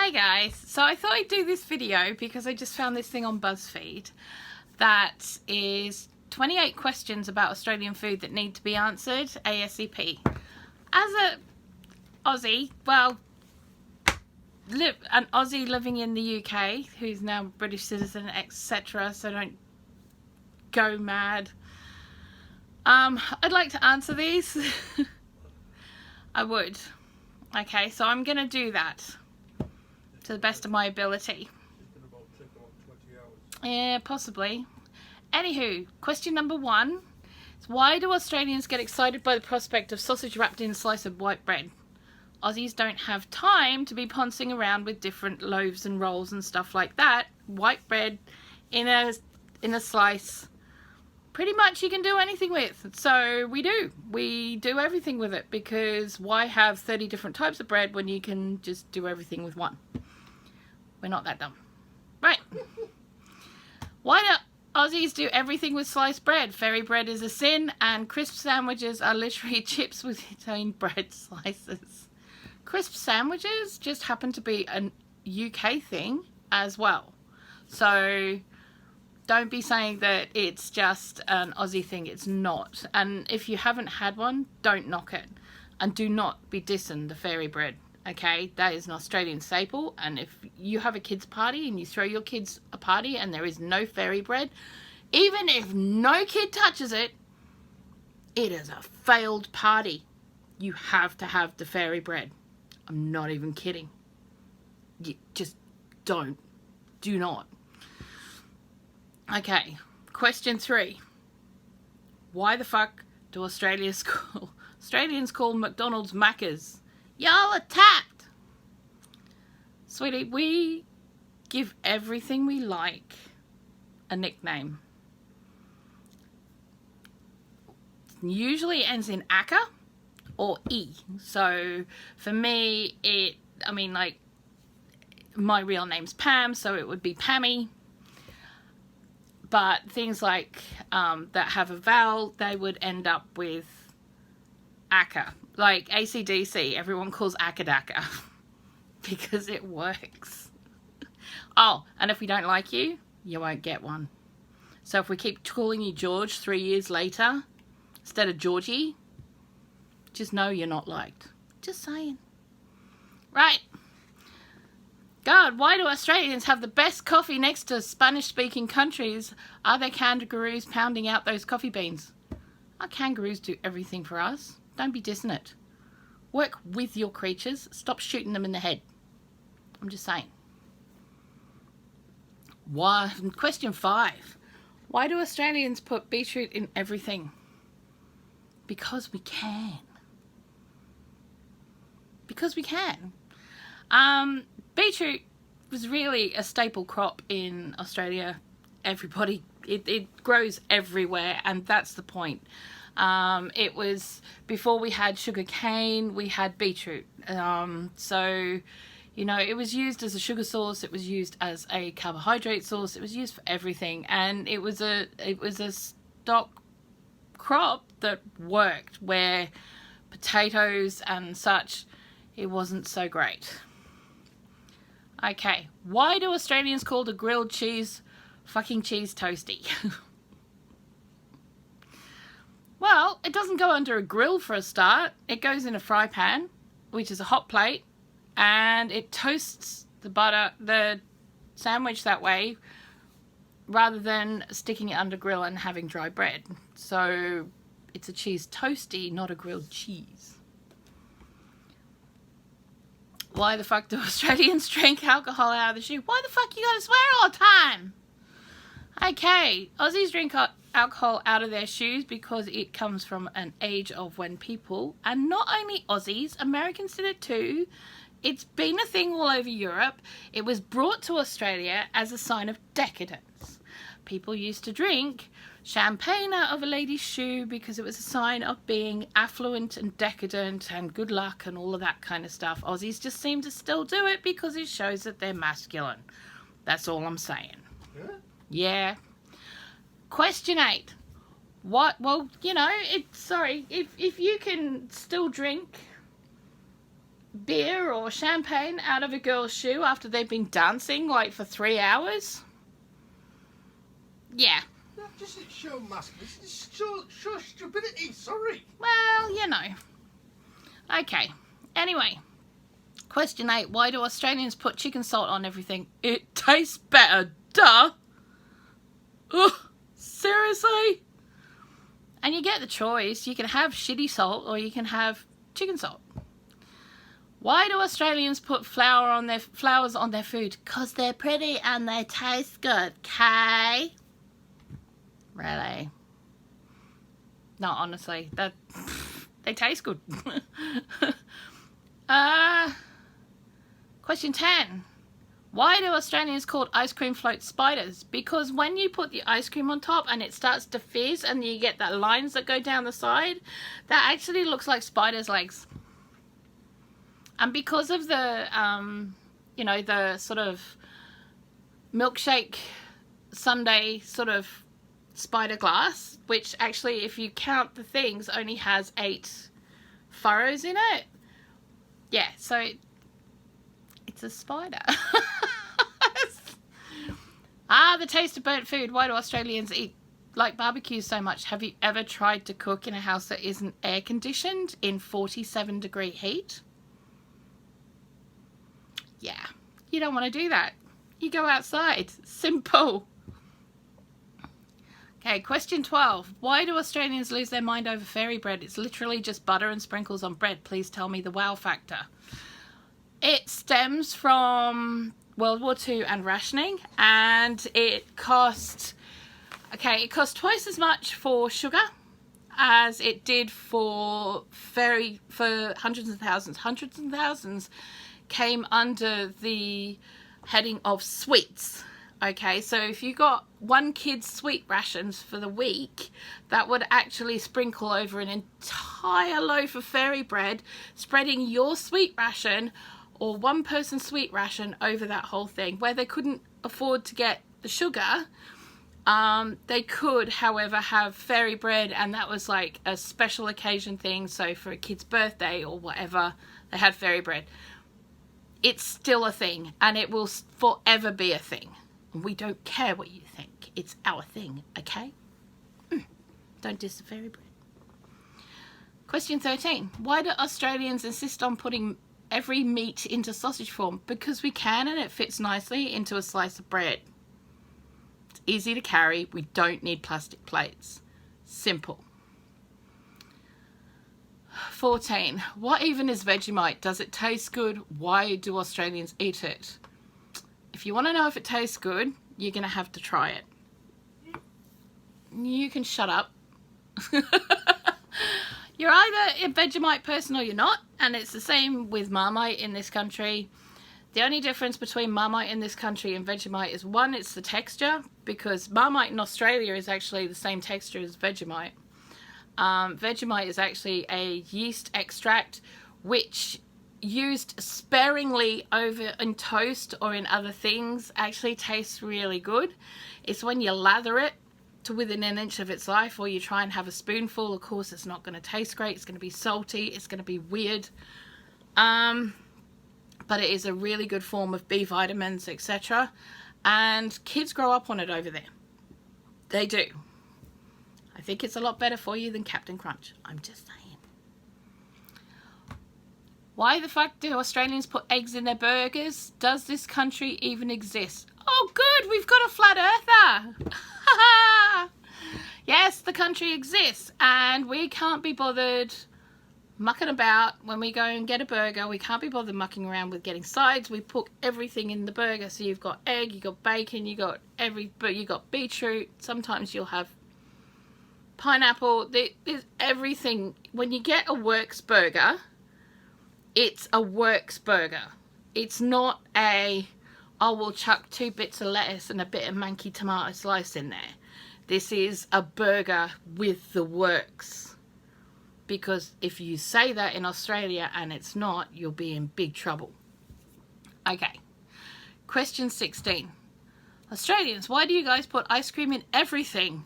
Hi guys, so I thought I'd do this video because I just found this thing on Buzzfeed that is 28 questions about Australian food that need to be answered ASAP. As a Aussie, well, an Aussie living in the UK who's now a British citizen, etc., so don't go mad. I'd like to answer these. I would. Okay, so I'm going to do that to the best of my ability. Yeah, possibly. Anywho, question number 1 is, why do Australians get excited by the prospect of sausage wrapped in a slice of white bread? Aussies don't have time to be pouncing around with different loaves and rolls and stuff like that. White bread in a slice, pretty much you can do anything with. So we do everything with it, because why have 30 different types of bread when you can just do everything with one? We're not that dumb. Right. Why do Aussies do everything with sliced bread? Fairy bread is a sin, and crisp sandwiches are literally chips between bread slices. Crisp sandwiches just happen to be a UK thing as well. So don't be saying that it's just an Aussie thing. It's not. And if you haven't had one, don't knock it. And do not be dissing the fairy bread. Okay, that is an Australian staple, and if you have a kids party and you throw your kids a party and there is no fairy bread, even if no kid touches it, it is a failed party. You have to have the fairy bread. I'm not even kidding. You just do not. Okay, question 3. Why the fuck do Australians call McDonald's Maccas? Y'all are tapped. Sweetie, we give everything we like a nickname. Usually ends in aka or e. So for me, my real name's Pam, so it would be Pammy. But things like that have a vowel, they would end up with aka. Like AC/DC, everyone calls Akadaka because it works. Oh, and if we don't like you, you won't get one. So if we keep calling you George 3 years later instead of Georgie, just know you're not liked. Just saying. Right. God, why do Australians have the best coffee next to Spanish-speaking countries? Are there kangaroos pounding out those coffee beans? Our kangaroos do everything for us. Don't be dissing it. Work with your creatures. Stop shooting them in the head. I'm just saying. Why? Question 5. Why do Australians put beetroot in everything? Because we can. Because we can. Beetroot was really a staple crop in Australia. Everybody, it grows everywhere, and that's the point. It was before we had sugar cane, we had beetroot. So, you know, it was used as a sugar source, it was used as a carbohydrate source, it was used for everything, and it was a stock crop that worked, where potatoes and such, it wasn't so great. Okay, why do Australians call a grilled cheese fucking cheese toasty? Well, it doesn't go under a grill for a start. It goes in a fry pan, which is a hot plate, and it toasts the sandwich that way, rather than sticking it under grill and having dry bread. So it's a cheese toasty, not a grilled cheese. Why the fuck do Australians drink alcohol out of the shoe? Why the fuck you gotta swear all the time? Okay, Aussies drink alcohol out of their shoes because it comes from an age of when people, and not only Aussies, Americans did it too. It's been a thing all over Europe. It was brought to Australia as a sign of decadence. People used to drink champagne out of a lady's shoe because it was a sign of being affluent and decadent and good luck and all of that kind of stuff. Aussies just seem to still do it because it shows that they're masculine. That's all I'm saying. Yeah. Question 8. What? Well, you know, if you can still drink beer or champagne out of a girl's shoe after they've been dancing like for 3 hours? Yeah. That doesn't show masculinity, it shows stupidity, sorry. Well, you know. Okay. Anyway. Question 8. Why do Australians put chicken salt on everything? It tastes better. Duh. Ugh. Seriously? And you get the choice. You can have shitty salt or you can have chicken salt. Why do Australians put flowers on their food? Because they're pretty and they taste good. Okay? Really? No, honestly. They taste good. Question 10. Why do Australians call ice cream floats spiders? Because when you put the ice cream on top and it starts to fizz and you get the lines that go down the side, that actually looks like spiders' legs. And because of the, you know, the sort of milkshake sundae sort of spider glass, which actually, if you count the things, only has 8 furrows in it. Yeah, so it's a spider. The taste of burnt food. Why do Australians eat like barbecues so much? Have you ever tried to cook in a house that isn't air conditioned in 47-degree heat? Yeah, you don't want to do that. You go outside. Simple. Okay, question 12. Why do Australians lose their mind over fairy bread? It's literally just butter and sprinkles on bread. Please tell me the wow factor. It stems from World War II and rationing, and it cost twice as much for sugar as it did for hundreds and thousands. Hundreds and thousands came under the heading of sweets. Okay, so if you got one kid's sweet rations for the week, that would actually sprinkle over an entire loaf of fairy bread, spreading your sweet ration or one person's sweet ration over that whole thing. Where they couldn't afford to get the sugar, they could, however, have fairy bread, and that was like a special occasion thing. So for a kid's birthday or whatever, they had fairy bread. It's still a thing, and it will forever be a thing. We don't care what you think. It's our thing, okay? Don't diss the fairy bread. Question 13. Why do Australians insist on putting every meat into sausage form? Because we can, and it fits nicely into a slice of bread. It's easy to carry. We don't need plastic plates. Simple. 14. What even is Vegemite? Does it taste good? Why do Australians eat it? If you want to know if it tastes good, you're going to have to try it. You can shut up. You're either a Vegemite person or you're not, and it's the same with Marmite in this country. The only difference between Marmite in this country and Vegemite is, one, it's the texture, because Marmite in Australia is actually the same texture as Vegemite. Vegemite is actually a yeast extract which, used sparingly over in toast or in other things, actually tastes really good. It's when you lather it to within an inch of its life, or you try and have a spoonful, of course it's not going to taste great. It's going to be salty, it's going to be weird, but it is a really good form of B vitamins, etc. And kids grow up on it over there. They do. I think it's a lot better for you than Captain Crunch. I'm just saying. Why the fuck do Australians put eggs in their burgers? Does this country even exist? Oh good, we've got a flat earther. Yes, the country exists, and we can't be bothered mucking about when we go and get a burger. We can't be bothered mucking around with getting sides. We put everything in the burger. So you've got egg, you've got bacon, you got beetroot. Sometimes you'll have pineapple. There's everything. When you get a Works burger, it's a Works burger. It's not a, oh, we'll chuck 2 bits of lettuce and a bit of manky tomato slice in there. This is a burger with the works. Because if you say that in Australia and it's not, you'll be in big trouble. Okay. Question 16. Australians, why do you guys put ice cream in everything?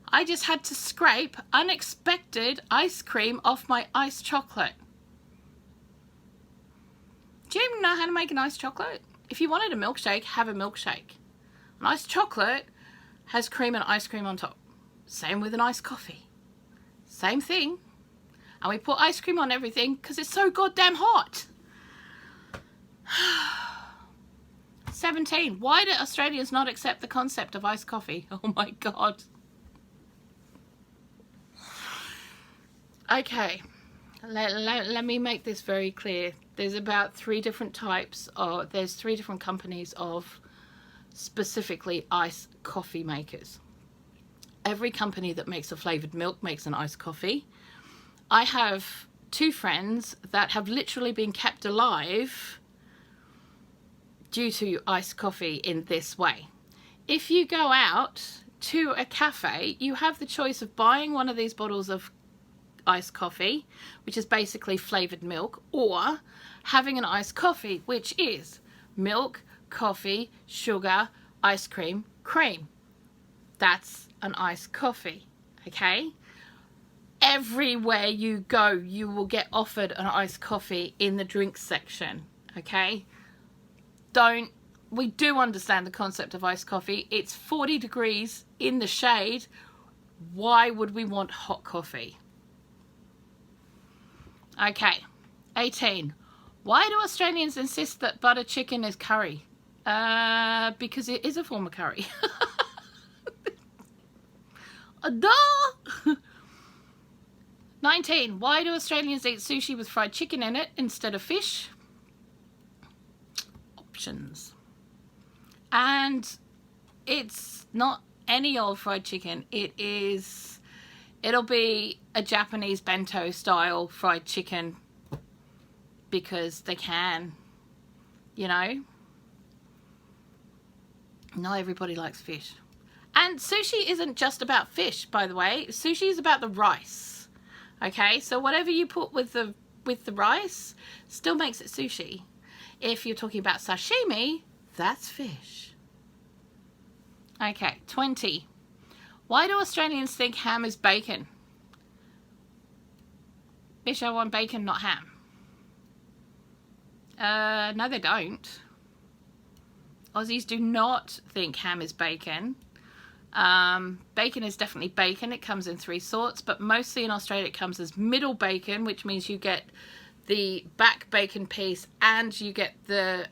I just had to scrape unexpected ice cream off my iced chocolate. Do you even know how to make an iced chocolate? If you wanted a milkshake, have a milkshake. An iced chocolate has cream and ice cream on top. Same with an iced coffee. Same thing. And we put ice cream on everything because it's so goddamn hot. 17. Why do Australians not accept the concept of iced coffee? Oh my god. Okay. Let me make this very clear. There's about 3 different types, or there's 3 different companies of specifically iced coffee makers. Every company that makes a flavoured milk makes an iced coffee. I have 2 friends that have literally been kept alive due to iced coffee in this way. If you go out to a cafe, you have the choice of buying one of these bottles of iced coffee, which is basically flavoured milk, or having an iced coffee, which is milk, coffee, sugar, ice cream, cream. That's an iced coffee, okay? Everywhere you go, you will get offered an iced coffee in the drinks section, okay? We do understand the concept of iced coffee. It's 40 degrees in the shade. Why would we want hot coffee? Okay, 18. Why do Australians insist that butter chicken is curry? Because it is a form of curry. Duh! 19. Why do Australians eat sushi with fried chicken in it instead of fish? Options. And it's not any old fried chicken. It'll be a Japanese bento style fried chicken because they can, you know. Not everybody likes fish. And sushi isn't just about fish, by the way. Sushi is about the rice. Okay, so whatever you put with the rice still makes it sushi. If you're talking about sashimi, that's fish. Okay, 20. Why do Australians think ham is bacon? Bish, I want bacon, not ham. No, they don't. Aussies do not think ham is bacon. Bacon is definitely bacon. It comes in 3 sorts, but mostly in Australia it comes as middle bacon, which means you get the back bacon piece and you get the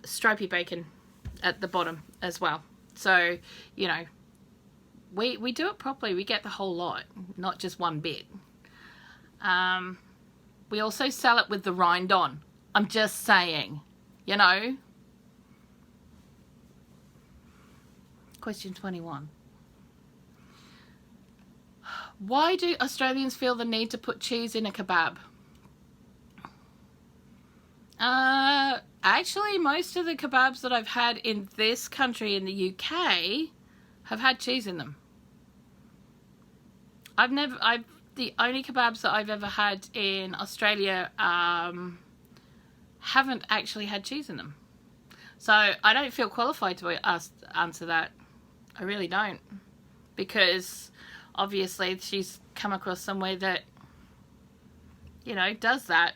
stripy bacon at the bottom as well. So, you know, we do it properly. We get the whole lot, not just one bit. We also sell it with the rind on. I'm just saying, you know. Question 21. Why do Australians feel the need to put cheese in a kebab? Actually, most of the kebabs that I've had in this country, in the UK, have had cheese in them. The only kebabs that I've ever had in Australia haven't actually had cheese in them. So I don't feel qualified to answer that. I really don't. Because obviously she's come across somewhere that, you know, does that.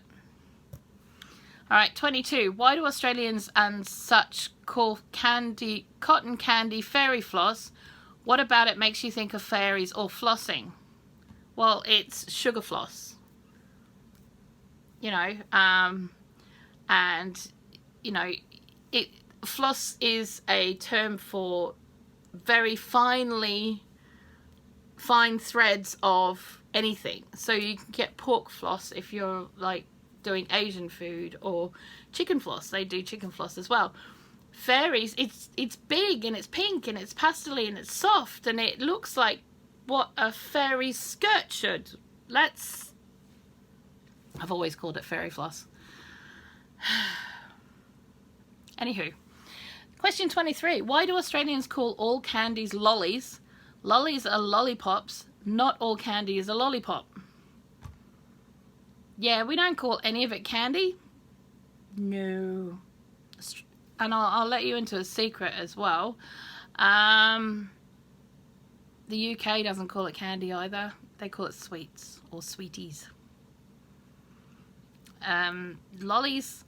Alright, 22. Why do Australians and such call cotton candy fairy floss? What about it makes you think of fairies or flossing? Well, it's sugar floss. You know, and, you know, floss is a term for very fine threads of anything. So you can get pork floss if you're like doing Asian food, or chicken floss. They do chicken floss as well. Fairies, it's big and it's pink and it's pastel-y and it's soft and it looks like what a fairy skirt should. I've always called it fairy floss. Anywho, question 23. Why do Australians call all candies lollies? Lollies are lollipops. Not all candy is a lollipop. Yeah, we don't call any of it candy. No. And I'll let you into a secret as well. The UK doesn't call it candy either. They call it sweets or sweeties. Lollies.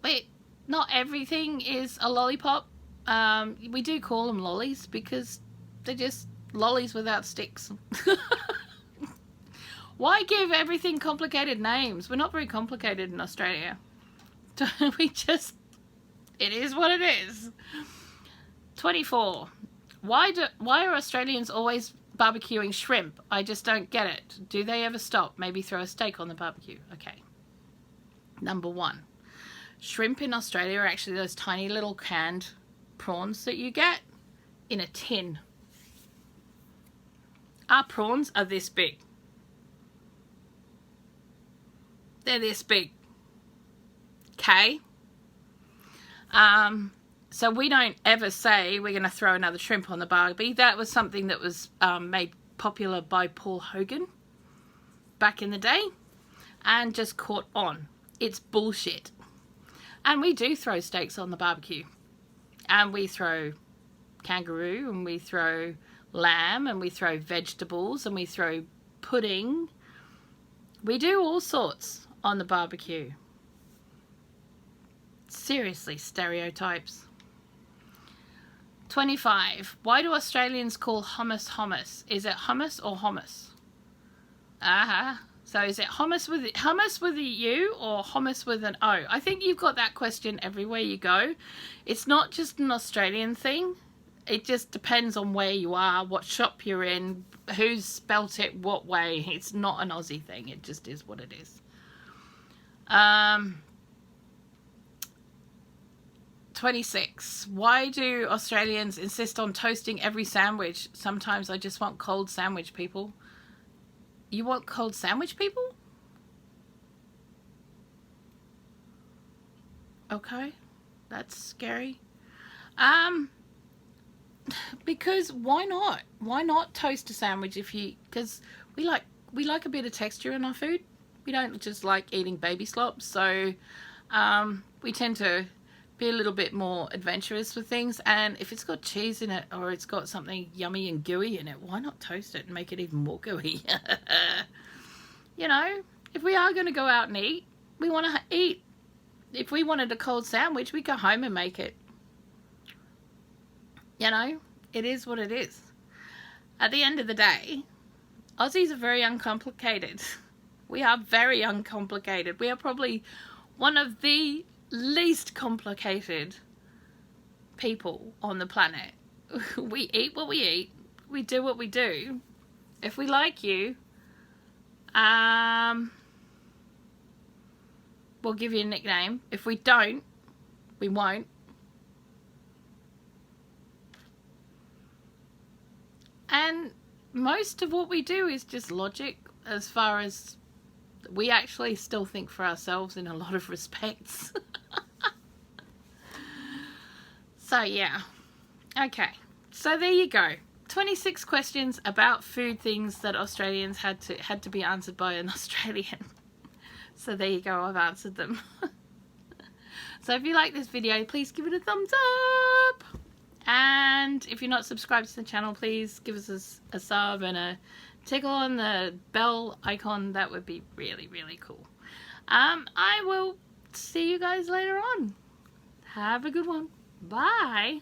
Wait, not everything is a lollipop. We do call them lollies because they're just lollies without sticks. Why give everything complicated names? We're not very complicated in Australia. It is what it is. 24. Why are Australians always barbecuing shrimp? I just don't get it. Do they ever stop? Maybe throw a steak on the barbecue. Okay. Number 1. Shrimp in Australia are actually those tiny little canned prawns that you get in a tin. Our prawns are this big. They're this big. Okay? So we don't ever say we're going to throw another shrimp on the barbie. That was something that was made popular by Paul Hogan back in the day and just caught on. It's bullshit. And we do throw steaks on the barbecue. And we throw kangaroo, and we throw lamb, and we throw vegetables, and we throw pudding. We do all sorts on the barbecue. Seriously, stereotypes. 25. Why do Australians call hummus hummus? Is it hummus or hummus? So is it hummus with a U or hummus with an O? I think you've got that question everywhere you go. It's not just an Australian thing. It just depends on where you are, what shop you're in, who's spelt it what way. It's not an Aussie thing. It just is what it is. 26. Why do Australians insist on toasting every sandwich? Sometimes I just want cold sandwich, people. You want cold sandwich, people? Okay, that's scary. Because why not? Why not toast a sandwich because we like a bit of texture in our food. We don't just like eating baby slops, so we tend to be a little bit more adventurous with things, and if it's got cheese in it or it's got something yummy and gooey in it, why not toast it and make it even more gooey? You know, if we are going to go out and eat, we want to eat. If we wanted a cold sandwich, we go home and make it. You know, it is what it is. At the end of the day, Aussies are very uncomplicated. We are very uncomplicated. We are probably one of the least complicated people on the planet. We eat what we eat. We do what we do. If we like you, we'll give you a nickname. If we don't, we won't. And most of what we do is just logic, as far as we actually still think for ourselves in a lot of respects. So yeah, okay, so there you go. 26 questions about food things that Australians had to be answered by an Australian. So there you go, I've answered them. So if you like this video, please give it a thumbs up. And if you're not subscribed to the channel, please give us a sub and a tickle on the bell icon. That would be really, really cool. I will see you guys later on. Have a good one. Bye.